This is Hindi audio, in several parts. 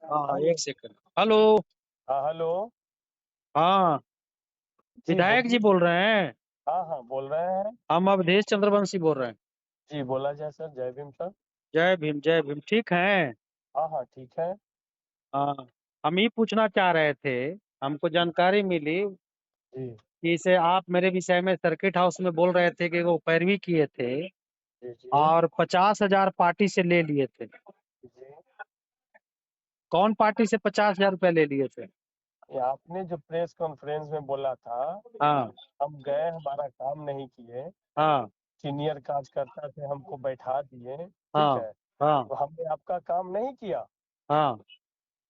हाँ, हेलो। एक सेकंड। हेलो। हाँ, हेलो। हाँ, जी विधायक जी बोलिए। बोल रहे हैं। हाँ हाँ, बोल रहे हैं। हम अवधेश चंद्रवंशी बोल रहे हैं। जी बोला जाए सर, जय भीम सर। जय भीम, जय भीम। ठीक हैं? हाँ हाँ, ठीक है। हाँ, हम ये पूछना चाह रहे थे। हमको जानकारी मिली जी कि इसे आप मेरे विषय में सर्किट हाउस में बोल रहे थे कि वो पैरवी किए थे जी जी और 50,000 पार्टी से ले लिए थे। जी। कौन पार्टी से 50,000 रुपया ले लिए थे? ये आपने जो प्रेस कॉन्फ्रेंस में बोला था, हाँ हम गए, हमारा काम नहीं किए। हाँ सीनियर कार्यकर्ता थे, हमको बैठा दिए। ठीक हाँ है, हाँ तो हमने आपका काम नहीं किया। हाँ।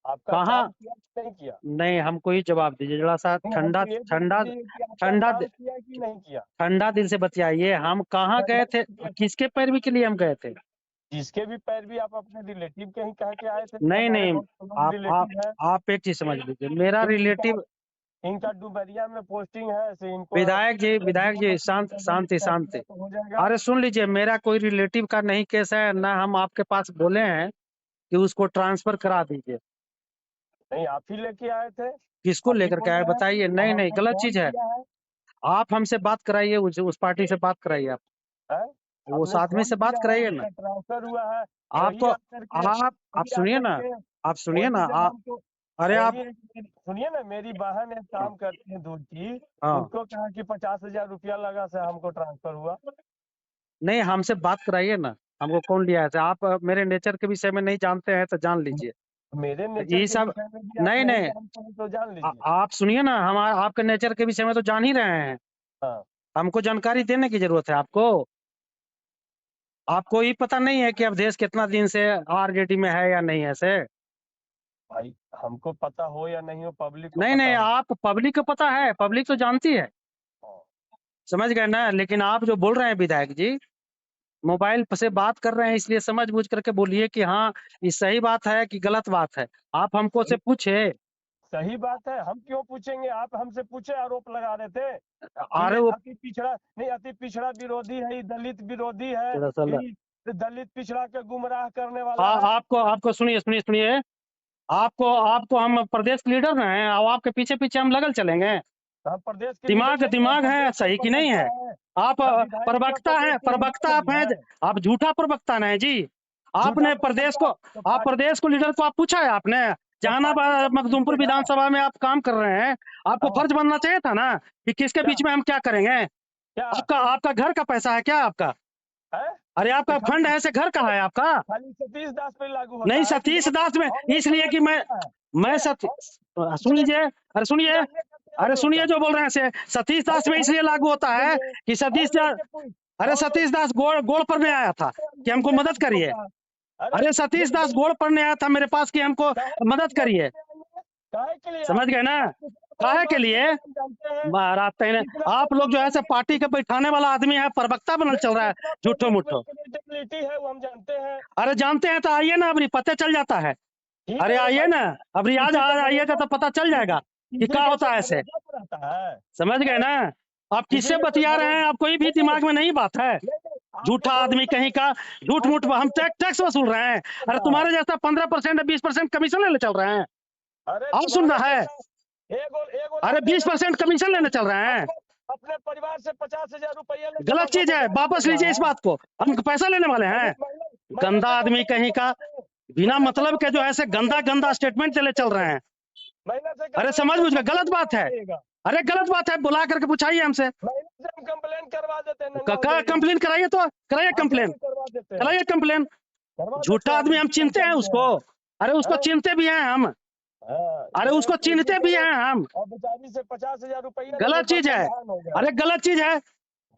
आपका कहाँ? काम किया कि नहीं किया? नहीं, हमको ही जवाब दीजिए जरा सा। नहीं, ठंडा हमको ये जवाब ठंडा दीजिए कि आपका ठंडा काम किया कि नहीं किया। ठंडा दिल से बतियाइए। हम कहाँ गए थे? किसके पैरवी के लिए हम गए थे? जिसके भी पैर भी आप अपने रिलेटिव के ही कह के आए थे कि नहीं हमारे नहीं, बहुत क्लोज आप आप रिलेटिव है। आप एक चीज समझ लीजिए, मेरा फिर इनका रिलेटिव। इनका डुबरिया में पोस्टिंग है, ऐसे इनको विधायक जी, विधायक जिला जी, मजदूर शांत का शांति चाहिए शांति। तो हो जाएगा। अरे सुन लीजिए, मेरा कोई रिलेटिव का नहीं केस है ना। हम आपके पास बोले हैं कि उसको ट्रांसफर करा दीजिए। नहीं, आप ही लेके आए थे। किसको आप ही लेकर के बोल आए रहे हैं बताइए? नहीं और नहीं, हमको गलत फोन चीज है। किया है। आप हमसे बात कराइए, उस पार्टी से बात कराइए आप। हैं? उस हमने आदमी फोन से बात किया है, कराइए ना। उसका ट्रांसफर हुआ है। आपको वही आकर के आप वही सुनिए आकर ना। के आप सुनिए वही ना। जब हमको अरे आप। वही सुनिए ना, मेरी बहन एक हाँ काम करती है दूध की। हाँ। उनको कहा कि 50,000 रुपया लगा से हमको ट्रांसफर हुआ। नहीं, हमसे बात कराइए ना। हमको कौन लिया है? आप मेरे नेचर के विषय में नहीं जानते हैं तो जान लीजिए। मेरे नेचर ये के सब। विषय में भी आप नहीं नहीं नहीं, जानते हैं तो जान लीजिए। आप सुनिए ना। हम आपके नेचर के विषय में तो जान ही रहे हैं। हाँ हमको जानकारी देने की जरूरत है आपको। आपको ये पता नहीं है कि अवधेश कितना दिन से आरजेडी में है या नहीं है से? भाई, हमको पता हो या नहीं हो, पब्लिक को नहीं पता नहीं, हो। आप पब्लिक को पता है, पब्लिक तो जानती है। हाँ। समझ गए ना? लेकिन आप जो बोल रहे हैं विधायक जी, मोबाइल से बात कर रहे हैं, इसलिए समझ बूझ करके बोलिए कि हाँ, ये सही बात है कि गलत बात है। आप हमको से सही पूछे। सही बात है, हम क्यों पूछेंगे? आप हमसे पूछे, आरोप लगा रहे थे कि अरे ये वो अति पिछड़ा नहीं, अति पिछड़ा विरोधी है, ये दलित विरोधी है, दरअसल। ये दलित पिछड़ा के गुमराह करने वाला हाँ, है। आपको आपको सुनिए सुनिए सुनिए। आपको आपको हम प्रदेश के लीडर हैं और आपके पीछे पीछे हम लगल चलेंगे? हम प्रदेश के लीडर दिमाग नहीं है, दिमाग है प्रदेश के सही कि नहीं प्रवक्ता है? है। आप हम विधायक है, प्रवक्ता प्रदेश हैं, के प्रवक्ता लीडर आप नहीं हैं। है। आप झूठा प्रवक्ता नहीं जी। झूठा आपने प्रदेश प्रवक्ता को तो आप पार्टी प्रदेश को लीडर को आप पूछा है आपने? पार्टी को जहानाबाद मखदूमपुर पूछिएगा। विधानसभा में आप काम कर रहे हैं। आपको हाँ, फर्ज बनना चाहिए था ना कि किसके क्या बीच में हम क्या करेंगे। क्या आपका आपका घर का पैसा है क्या आपका? है? अरे तो आपका फंड खाली है, ऐसे घर का है आपका? खाली सतीश दास पे लागू नहीं, होता है कि सतीश और दास में और लोग पर इसलिए कि लागू मैं होता है? मैं नहीं, सती और सुन पिछड़े लीजिए। अरे सुनिए। पिछड़ने का पे अरे लागू सुनिए होता जो बोल रहे हैं से सतीश है। दास में इसलिए लागू होता है सुनिए, कि सतीश और लोग दास। के पूछ अरे और लोग सतीश दास गोड़ गोड़ पर में आया था हम कि हमको जानते हैं मदद आपको करिए। का। अरे, अरे सतीश जब दास दलित गोड़ पड़ने आया था मेरे पास कि हमको काहे के मदद लिए गोल करिए। करने आएंगे? काहे के लिए समझ गए ना? आप कितना बड़ा काहे के बात लिए? करते हैं हम जानते हैं। महाराज तेने। कितना आप लोग जो है से पार्टी के कितना बैठाने वाला आदमी है, प्रवक्ता बनल चल रहा है। झूठो पब्लिक में मुठो। क्रेडिबिलिटी है वो हम जानते हैं। अरे जानते हैं तो आइए ना, अभी पता चल जाता है। ठीक अरे है आइए भाई, ना। अभी आज किसी के आज आइएगा भरोसा तो पता चल किसी जाएगा कि किसी क्या के होता पे है ऐसे। भरोसा पर रहता है। समझ गए हैं? ना? आप किसी किससे के पे बतिया रहे हैं? भरोसा आप कोई भी नहीं दिमाग में नहीं बात है। नहीं नहीं, आपको झूठा आदमी भरोसा कहीं का। झूठ मूठ आपको हम भरोसा टैक्स वसूल रहे हैं। कर अरे रहा है। तुम्हारे जैसा 15% 20% कमीशन लेने चल रहे हैं। अरे अब सुनना तुम्हारे है। जैसा एगो एगो अरे लौंडे ने 20% कमीशन लेने चल रहे हैं। अपने अपने परिवार से 50,000 रुपया लेके गलत चीज है, मजाक वापस कर लीजिए रहा इस है। बात को। हम पैसा लेने वाले अभी हैं? महिला महिला गंदा से आदमी कंप्लेंट कहीं का। करवा दे। बिना महिला से मतलब के जो कंप्लेंट है ऐसे करवा गंदा गंदा दे। स्टेटमेंट चले चल रहे हैं। महिला से अरे कंप्लेंट समझ बुझ करवा के गलत बात है। देगा। अरे गलत बात है, बुला करके पूछाइए हमसे। महिला से हम कंप्लेंट करवा देते हैं, नंगा हो जाएगा। कंप्लेन कराइए तो। कराइए अभी कंप्लेन। भी करवा देते हैं। कराइए कंप्लेन। करवा देते झूठा हैं, आदमी अभी हम भी चिनते हैं कर्मचारी उसको। हैं। अरे उसको हैं? चिनते भी हैं हम। हाँ, अरे गए उसको पैरवी चिनते भी करे हैं हम। और बेचारी से 50,000 रुपया लेने गलत पर चीज है। परेशान हो गए। अरे गलत चीज है।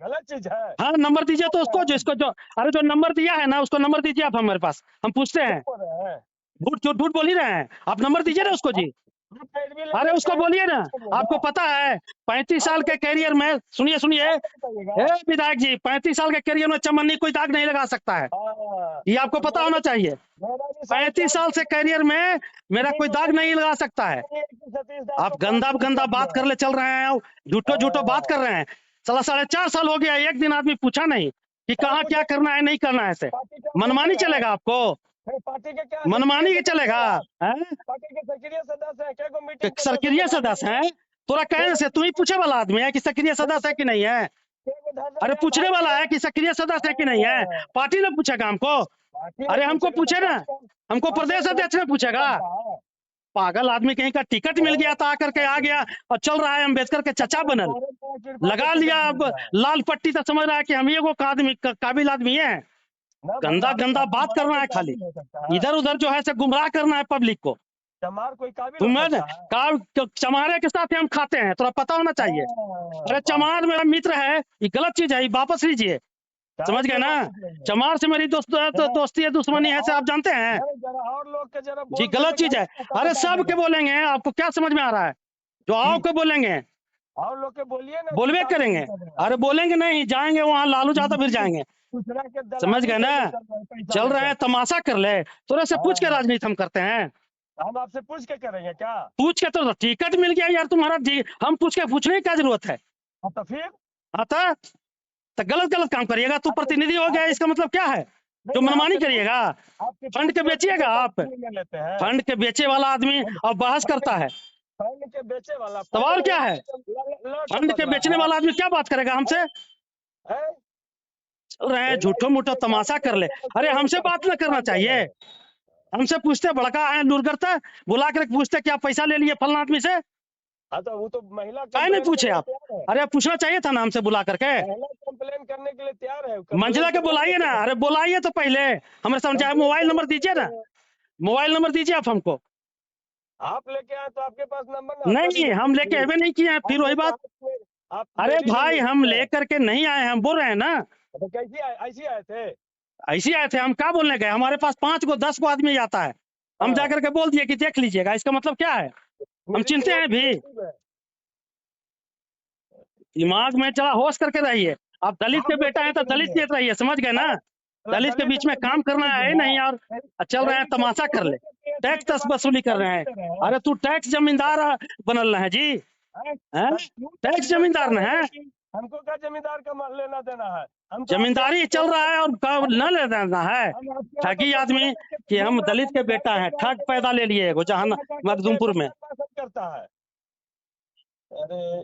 गलत चीज है। हाँ, नंबर दीजिए तो बोल उसको, रहे हैं, जिसको जो। अरे जो नंबर दिया है ना, उसको नंबर दीजिए आप हमारे पास, हम पूछते क्या हैं। बोल रहे हैं? झूठ झूठ झूठ बोल ही रहे हैं आप। नंबर ठीक दीजिए है, ना उसको जी। आप पैरवी अरे लेकर के उसको आएंगे बोलिए तो ना। छोड़िएगा। आपको पता है 35 साल आप के कैरियर में, सुनिए सुनिए। आप नहीं बताइएगा। ए विधायक जी, 35 साल के कैरियर में चमन्नी कोई दाग नहीं लगा सकता है। हाँ, ये आपको अब पता होना चाहिए। मेरा भी 35 साल से चार कैरियर में मेरा इसी कोई को दाग लेकर नहीं लगा सकता है। सतीश दास आप को गंदा 5 दिन गंदा दिया बात है। कर ले चल रहे हैं। झूठो झूठो बात हाँ, कर रहे हैं। साला 4.5 साल हो गया, एक दिन आदमी पूछा नहीं कि क्या कहाँ क्या पूछेंगे? करना है नहीं करना है ऐसे। पार्टी का मनमानी ऑपरेशन है। चलेगा आपको? फिर पार्टी के क्या मनमानी सक्रिय के सदस्य चलेगा? हैं आप? हैं? पार्टी के सक्रिय सदस्य हैं, क्या को मीटिंग को सक्रिय सदस्य हैं? तोरा कहने से तू ही पूछे वाला आदमी है कि सक्रिय सदस्य है कि नहीं है? अरे पूछने वाला है कि सक्रिय सदस्य है कि नहीं है? पार्टी ने पूछेगा हमको? पार्टी ने अरे हमको पूछेगा पूछे तो ना, हमको पार्टी प्रदेश में अध्यक्ष ने पूछेगा। है। पागल आदमी कहीं का, टिकट मिल गया था आकर के आ गया और चल रहा है अम्बेडकर के चचा बनल, लगा लिया अब लाल पट्टी, तो समझ रहा है कि हम ही वो आदमी काबिल आदमी है। ना गंदा भगवान गंदा बात चमार करना कोई है खाली, काबिल हो सकता है? इधर उधर जो है से गुमराह करना है पब्लिक को। चमार कोई काबिल हो तुम्हें सकता है? चमारे के साथ ही हम खाते हैं, थोड़ा पता होना चाहिए। अरे बाप चमार रे। मेरा मित्र है, ये गलत चीज है, ये वापस लीजिए। काहे समझ के गए ना? वापस लेंगे? चमार से मेरी जरा दोस्ती है, दुश्मनी जरा है, से और आप जानते हैं जरा और लोग के जरा जी। बोल के गलत चीज दिखाइए, है। ऐसा अरे बता सब के देगा बोलेंगे, आपको क्या समझ में आ रहा है? जो आओ कि के बोलेंगे, और लोग के बोलिए ना, उस बोलबे हिसाब से करेंगे। पैसा देगा। अरे बोलेंगे नहीं, जाएंगे वहां लालू यादव फिर जाएंगे। दूसरा के समझ दलाली गए ना? कैसे कर रहे हैं पैसा चल रहे लेकर? हैं तमाशा कर ले, थोड़े से पूछ के हाँ, राजनीति हम करते हैं। हम आपसे पूछ के करेंगे क्या? पूछ के तो टिकट मिल गया यार तुम्हारा जी, हम पूछने की क्या जरूरत है? हाँ, तो फिर आता तो गलत गलत काम करिएगा, तू आपके प्रतिनिधि हो गया, आपके इसका मतलब क्या है? जो नहीं मनमानी आपके पूछ करिएगा? आपके फंड पूछ के के बेचिएगा आप? में लेते हैं। फंड के बेचे वाला आदमी और बहस करता है, फंड के बेचे वाला, फंड सवाल क्या वाला है? लड़ फंड टपक के रहा बेचने है। वाला आदमी क्या बात करेगा हमसे? हैं? चल रहे हैं झूठो LIC मूठो के तमाशा गाड़ी कर ले। में अरे करोड़ हमसे बात पैसे न करना काम कर रहे चाहिए, हैं। हमसे पूछते बड़का है दूर करता, बुला कर पूछते क्या पैसा ले लिए फलना आदमी से? हाँ, तो वो तो महिला काहे नहीं कंप्लेन पूछे करने आप? तैयार है। अरे पूछना चाहिए था ना हमसे बुला करके। महिला कंप्लेन करने के लिए तैयार है, मंझला कंप्लेन के करवा बुलाइए ना, देते हैं। अरे बुलाइए तो पहले, हमें समझाए। कंप्लेन मोबाइल करवा नंबर दीजिए देते ना, हैं। मोबाइल नंबर दीजिए आप हमको। आप लेके आए तो आपके पास नंबर ना, आपका भी नहीं, हम नंबर लेके थी। अबे नहीं किए हैं, फिर आप वही लेके बात। आए थे, आप अरे डेली नहीं भाई लेते हम हैं। लेकर के नहीं आए, हम बोल रहे हैं ना, तो कैसे आए, ऐसे आए थे? ऐसे आए थे। हम क्या बोलने गए? हमारे पास 5 को 10 को आदमी आता है, हम हाँ, जाकर के बोल दिए कि देख लीजिएगा, इसका मतलब क्या है? हम मेरी चिंते हैं भी? है। दिमाग में चला, होश करके रहिए। आप दलित हाँ, के वो बेटा है तो करके दलित रहिए। के रहिए, समझ गए ना? हाँ, दलित के दलित बीच में है तो काम वोट करना है दीजिए नहीं, और चल रहे हैं ना। तमाशा कर ले। PSC के टैक्स बाद वसूली कर रहे हैं। दे रहे हैं। अरे तू टैक्स जमींदार बनल है जी? हैं? हैं? तब क्यों टैक्स टैक्स जमींदार न है? कि हमको क्या जमींदार का लेना देना है? हम तो आपके जमींदारी चल रहा है और न ले देना है। हम आपके यहाँ तो ठगी कटोरा आदमी लेके कि हम घूम रहा था, दलित के मोबाइल बेटा हैं, बटवा ठग के पैदा ले लिए एगो जहां बटवा करके मखदूमपुर में। पैसा करता है। अरे